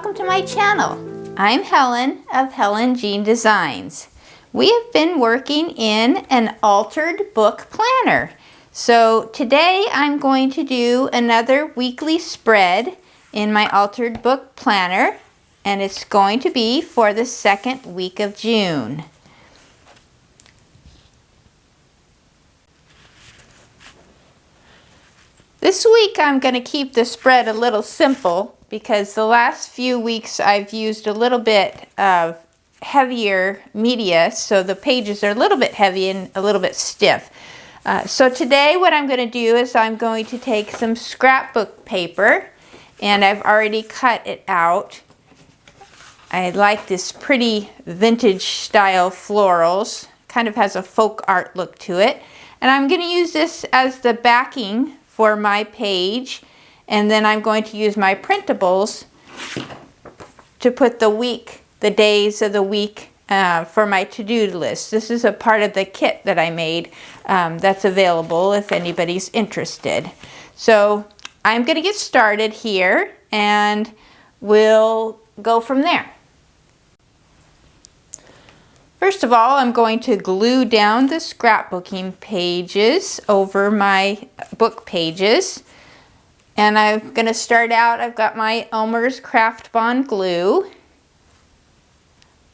welcome to my channel. I'm Helen of Helen Jeanne Designs. We have been working in an altered book planner. So today I'm going to do another weekly spread in my altered book planner, and it's going to be for the second week of June. This week I'm going to keep the spread a little simple because the last few weeks I've used a little bit of heavier media, so the pages are a little bit heavy and a little bit stiff. So today what I'm going to do is I'm going to take some scrapbook paper, and I've already cut it out. I like this pretty vintage style florals, kind of has a folk art look to it. And I'm going to use this as the backing for my page, and then I'm going to use my printables to put the days of the week for my to-do list. This is a part of the kit that I made that's available if anybody's interested. So I'm going to get started here and we'll go from there. First of all, I'm going to glue down the scrapbooking pages over my book pages. And I'm going to start out, I've got my Elmer's Craft Bond glue.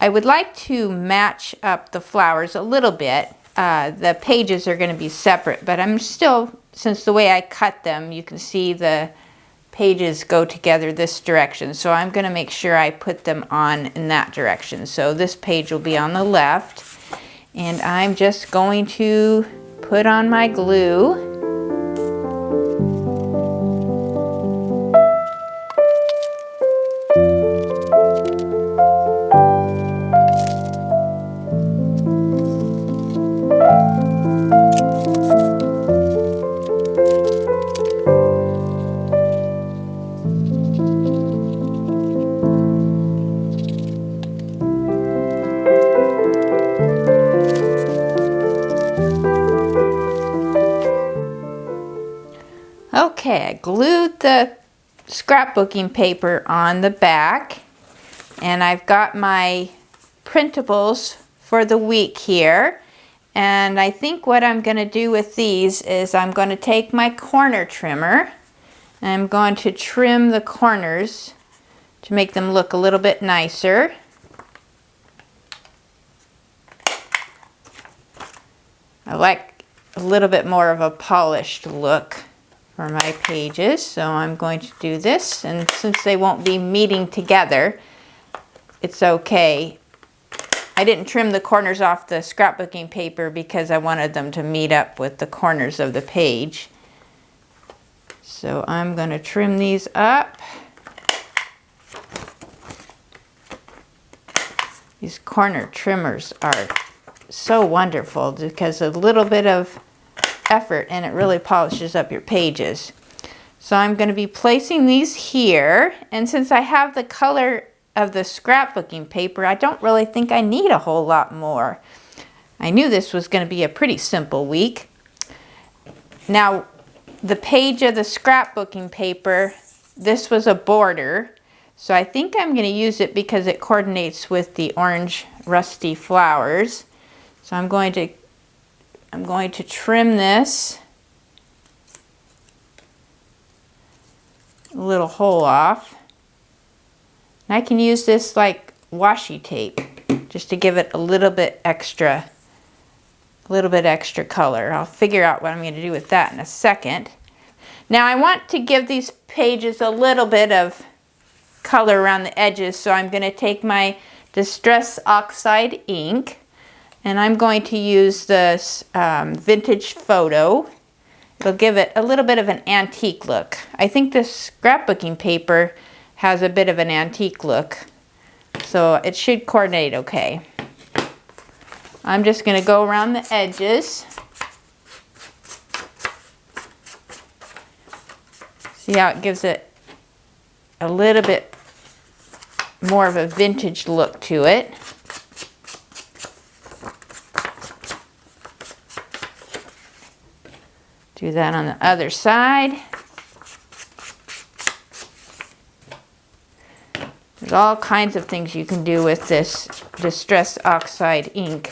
I would like to match up the flowers a little bit. The pages are going to be separate, but I'm still, since the way I cut them, you can see the pages go together this direction. So I'm going to make sure I put them on in that direction. So this page will be on the left, and I'm just going to put on my glue. Okay, I glued the scrapbooking paper on the back, and I've got my printables for the week here. And I think what I'm going to do with these is I'm going to take my corner trimmer and I'm going to trim the corners to make them look a little bit nicer. I like a little bit more of a polished look for my pages, so I'm going to do this, and since they won't be meeting together, it's okay. I didn't trim the corners off the scrapbooking paper because I wanted them to meet up with the corners of the page. So I'm going to trim these up. These corner trimmers are so wonderful because a little bit of effort and it really polishes up your pages. So I'm going to be placing these here, and since I have the color of the scrapbooking paper, I don't really think I need a whole lot more. I knew this was going to be a pretty simple week. Now, the page of the scrapbooking paper, this was a border, so I think I'm going to use it because it coordinates with the orange rusty flowers. So I'm going to trim this little hole off. And I can use this like washi tape just to give it a little bit extra color. I'll figure out what I'm going to do with that in a second. Now I want to give these pages a little bit of color around the edges, so I'm going to take my Distress Oxide ink, and I'm going to use this vintage photo. It'll give it a little bit of an antique look. I think this scrapbooking paper has a bit of an antique look, so it should coordinate okay. I'm just going to go around the edges. See how it gives it a little bit more of a vintage look to it. Do that on the other side. There's all kinds of things you can do with this Distress Oxide ink.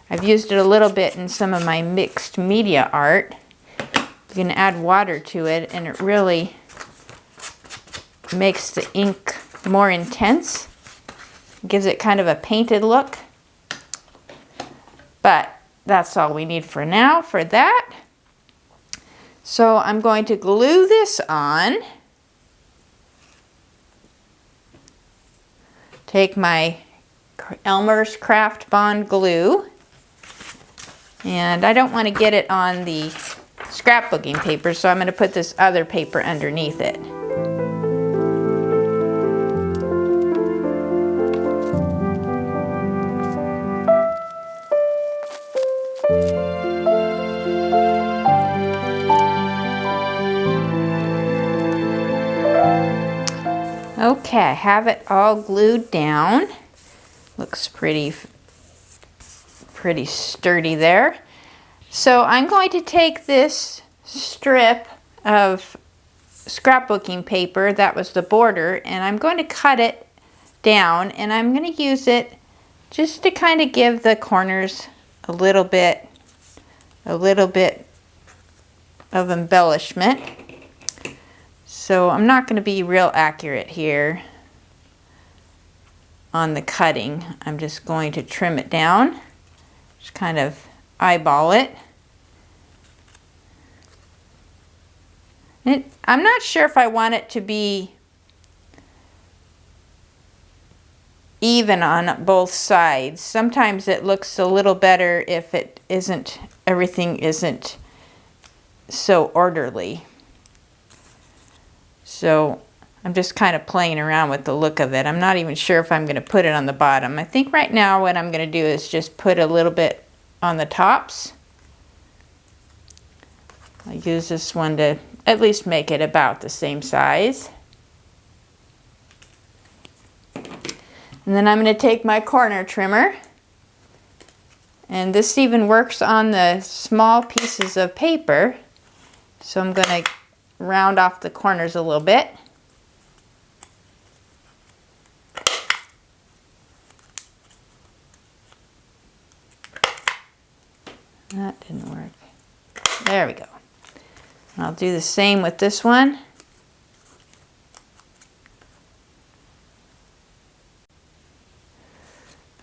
I've used it a little bit in some of my mixed media art. You can add water to it and it really makes the ink more intense. Gives it kind of a painted look. But that's all we need for now for that. So I'm going to glue this on. Take my Elmer's Craft Bond glue. And I don't want to get it on the scrapbooking paper, so I'm going to put this other paper underneath it. Okay, I have it all glued down. Looks pretty sturdy there. So I'm going to take this strip of scrapbooking paper, that was the border, and I'm going to cut it down, and I'm going to use it just to kind of give the corners a little bit of embellishment. So I'm not going to be real accurate here on the cutting. I'm just going to trim it down, just kind of eyeball it. I'm not sure if I want it to be even on both sides. Sometimes it looks a little better if it isn't, everything isn't so orderly. So I'm just kind of playing around with the look of it. I'm not even sure if I'm going to put it on the bottom. I think right now what I'm going to do is just put a little bit on the tops. I'll use this one to at least make it about the same size. And then I'm going to take my corner trimmer. And this even works on the small pieces of paper. So I'm going to round off the corners a little bit. That didn't work. There we go. And I'll do the same with this one.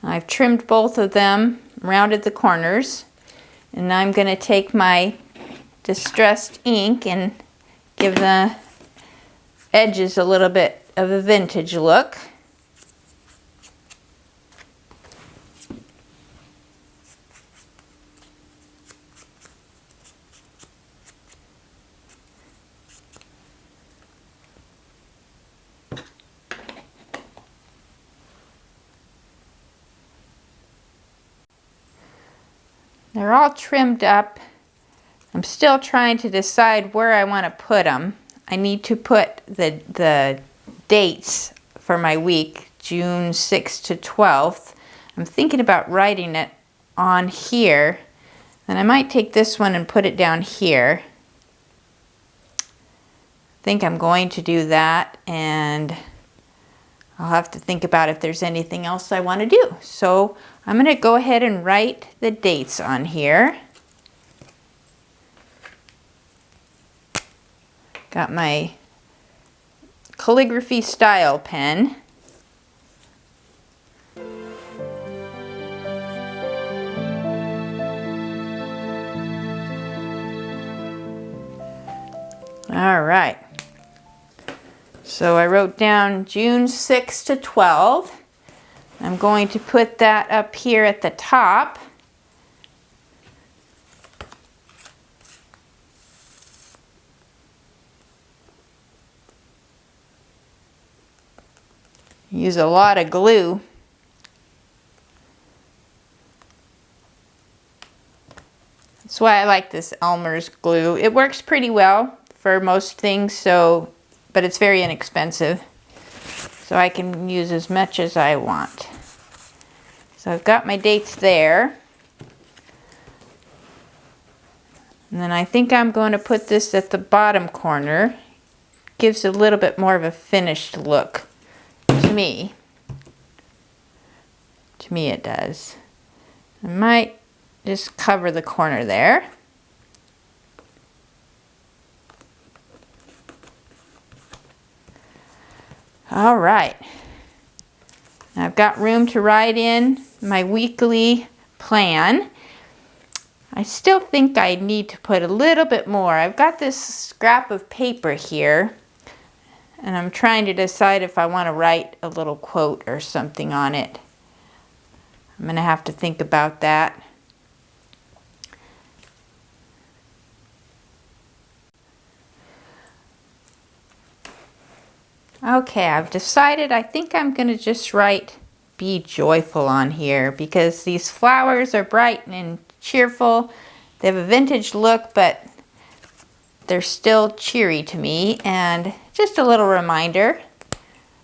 I've trimmed both of them, rounded the corners, and now I'm going to take my distressed ink and give the edges a little bit of a vintage look. They're all trimmed up. I'm still trying to decide where I want to put them. I need to put the dates for my week, June 6th to 12th. I'm thinking about writing it on here. Then I might take this one and put it down here. I think I'm going to do that, and I'll have to think about if there's anything else I want to do. So I'm going to go ahead and write the dates on here. Got my calligraphy style pen. All right. So I wrote down June 6 to 12. I'm going to put that up here at the top. Use a lot of glue. That's why I like this Elmer's glue. It works pretty well for most things, but it's very inexpensive. So I can use as much as I want. So I've got my dates there. And then I think I'm going to put this at the bottom corner. Gives a little bit more of a finished look to to me. To me it does. I might just cover the corner there. All right. I've got room to write in my weekly plan. I still think I need to put a little bit more. I've got this scrap of paper here, and I'm trying to decide if I want to write a little quote or something on it. I'm going to have to think about that. Okay, I've decided I think I'm going to just write "Be joyful" on here because these flowers are bright and cheerful. They have a vintage look, but they're still cheery to me, and just a little reminder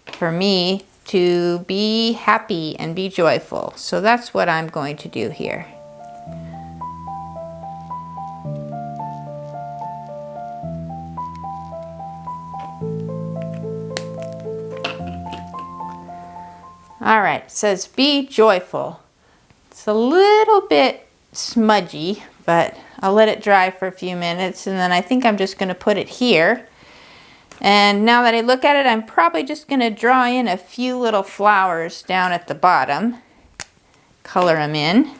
for me to be happy and be joyful. So that's what I'm going to do here. All right, it says "Be joyful." It's a little bit smudgy, but I'll let it dry for a few minutes, and then I think I'm just going to put it here. And now that I look at it, I'm probably just going to draw in a few little flowers down at the bottom, color them in.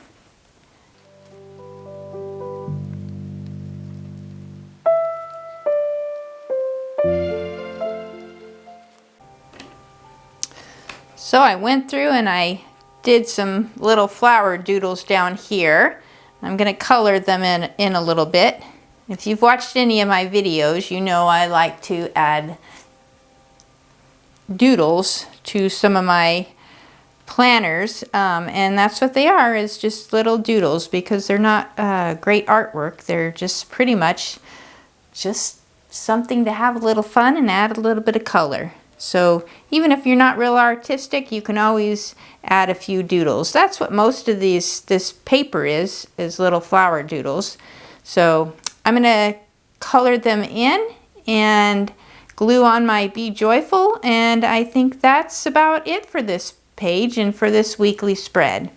So I went through and I did some little flower doodles down here. I'm going to color them in a little bit. If you've watched any of my videos, you know I like to add doodles to some of my planners, and that's what they are, is just little doodles, because they're not great artwork. They're just pretty much just something to have a little fun and add a little bit of color. So even if you're not real artistic, you can always add a few doodles. That's what most of this paper is little flower doodles. So I'm going to color them in and glue on my "Be Joyful," and I think that's about it for this page and for this weekly spread.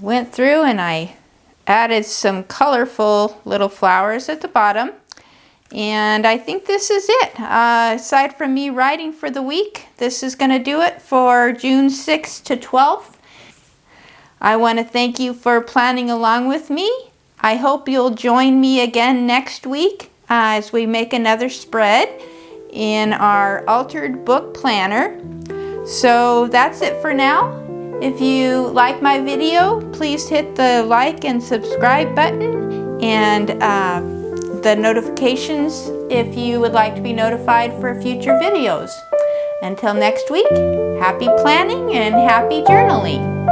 Went through and I added some colorful little flowers at the bottom, and I think this is it. Aside from me writing for the week, this is going to do it for June 6th to 12th. I want to thank you for planning along with me. I hope you'll join me again next week as we make another spread in our altered book planner. So that's it for now. If you like my video, please hit the like and subscribe button and the notifications if you would like to be notified for future videos. Until next week, happy planning and happy journaling.